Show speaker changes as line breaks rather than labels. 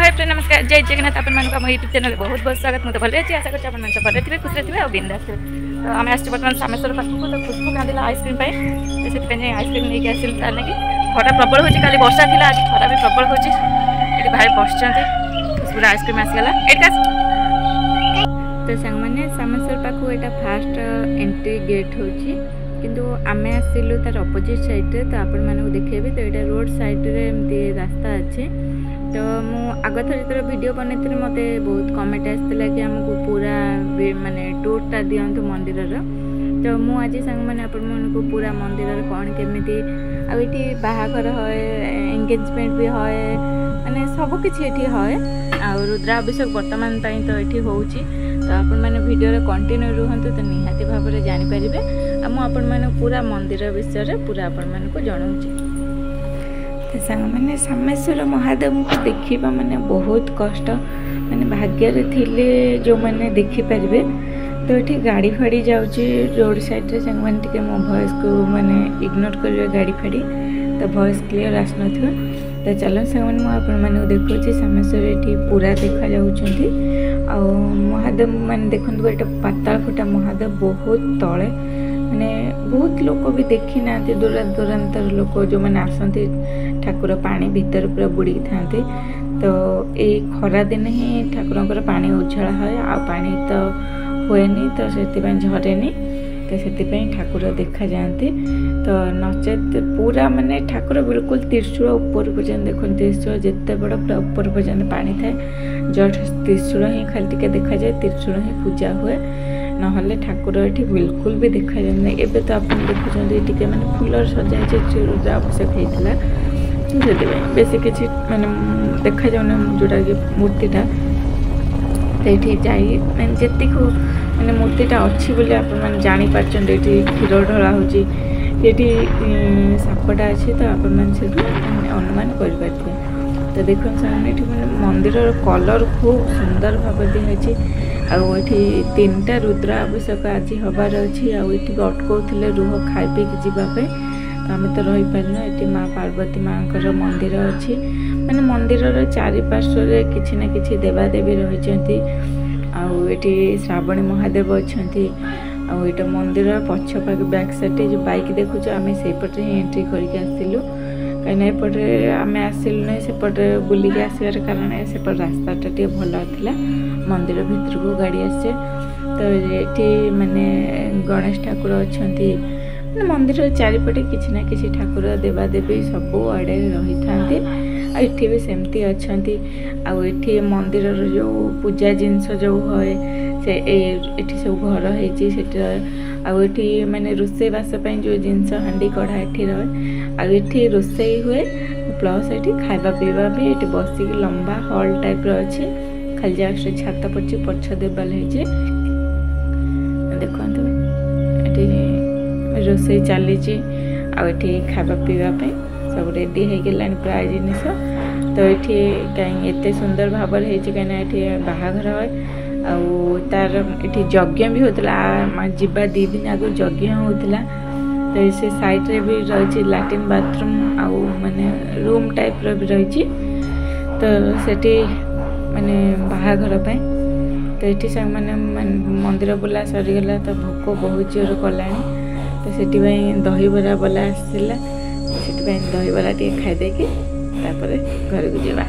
Hi friend नमस्कार जय जगन्नाथ अपन मान को यूट्यूब चैनल बहुत बहुत स्वागत मुझे भले अच्छी आशा करते हैं भले थे खुशी थे और बिंदास थे तो आम आस बर्तमान सामेश्वर पाखक तो खुशबू कांदिला आइसक्रीम से आइसक्रीम नहीं आसिल लगे खरा प्रबल हो वर्षा थी आज खरा भी प्रबल हो भाई बस खुशबू आइसक्रीम आसगला तो सांग मैंने सामेश्वर पाखक यहाँ फास्ट एंट्री गेट हो किंतु आमे आसिलु तार अपोजिट साइड रे तो आपण मानू देखेबी तो यहाँ रोड साइड रे एमती रास्ता अच्छे तो मु आग थर जो वीडियो बनई मते बहुत कमेंट आसला कि आमको पूरा माने टूरटा दिंतु मंदिर तो मु आज सांग मैंने आपण मानू पूरा मंदिर कौन केमिति आठी बाहाघर है एंगेजमेंट भी है माने सब किछि एठी है आ रुद्राभिषेक वर्तमान ताई तो एठी होउची तो आपण माने वीडियो रे कंटिन्यू रुहंतु तो निहाती भाव में जानि परिबे आ मु आपण माने पूरा मंदिर विषय रे पूरा आपण माने को जणाउची तो सांग मैंने सामेश्वर महादेव को देखा माने बहुत कष्ट माने भाग्य रे थिले जो माने देखि परिबे तो ये गाड़ी फाड़ी जाऊँगी रोड साइड रे सांग मैंने टिके मो वॉइस को माने इग्नोर करिवे गाड़ी फाड़ी तो वॉइस क्लियर आसन तो चलो सांग मैंने आपण माने देखुची सामेश्वर एठी पूरा देखा जाउछंती आ महादेव माने देखंतु एटा पाताल फुटा महादेव बहुत तले माने बहुत लोक भी देखी ना दूर दूरांतर लोक जो मैंने आसती ठाकुर पानी भीतर पूरा बुड़ी था तो ये खरा दिन ही ठाकुर पानी उछला है आ पानी तो हुए तो से झरेनी तो से ठाकुर देखा जाती तो नचेत पूरा माने ठाकुर बिल्कुल त्रिशूल ऊपर पर्यटन देखो त्रिशूल जिते बड़ पूरा ऊपर पर्यटन पानी थाए जस्ट त्रिशूल ही खाली टिके देखा जाए त्रिशूल ही पूजा हुए नहले ठाकुर ये बिल्कुल भी देखा जाए एवं तो आप देखुं मैंने फुलर सजाई रुद्राभिषेक होता है बेस किसी मैंने देखा जाऊना जोटा कि मूर्तिटा तो ये मैंने जी मैंने मूर्तिटा अच्छी बोली आप जापर क्षीर ढला हो सापटा अच्छी तो आपण अनुमान कर तो देखो मैंने मंदिर कलर खूब सुंदर भाव दिखाई आठी 3टा रुद्राभिषेक आज हबार अच्छी आठी अटकाउले रुह खाई पी जावाई आम तो रही पारना ये माँ पार्वती माँ मंदिर अच्छी मैंने मंदिर चारिपार्श्व किसी ना कि देवादेवी रही आठी श्रावणी महादेव अच्छा आईटा मंदिर पछपाख बैक साइड जो बाइक देखुच आम से पटे ही एंट्री करके आसलु कहीं एपटे आम आसलु ना सेपटे बुलिक आसबार कारण सेपट रास्ताटा टे भल था मंदिर भितर को गाड़ी आसे तो ये माने गणेश ठाकुर अच्छा मंदिर चारिपटे किसी ना कि ठाकुर देवादेवी सब आड़े रही था एठी भी सेमती अच्छा आठी मंदिर जो पूजा जिनस जो है से एठी सब घर होती माने रोषे बास जो जिनस हांडी कढ़ा एठी रहे आठी रोषे हुए प्लस ये खावा पीवा भी ये बसिक लंबा हॉल टाइप अच्छे खाली जस्ट छात पड़ी पछ देवाल हो देखो रोषे चली खावा पीवाई सब रेडी हो गलानी प्राय जिनस तो ये कहीं एत सुंदर भाव कहीं बाहाघर है तार ये यज्ञ भी होता जावा 2 दिन आगे यज्ञ होता तो से साइड रे भी रही लैट्रिन बाथरूम आउ माने रूम टाइप रो भी रही तो सेठी माने बाहाघर तो ये मैंने मंदिर बुला सरीगला तो भोक बहुत जोर कलानी तो से दहीबरा बोला आसला से दहीबरा टे खाईदे घर को जावा।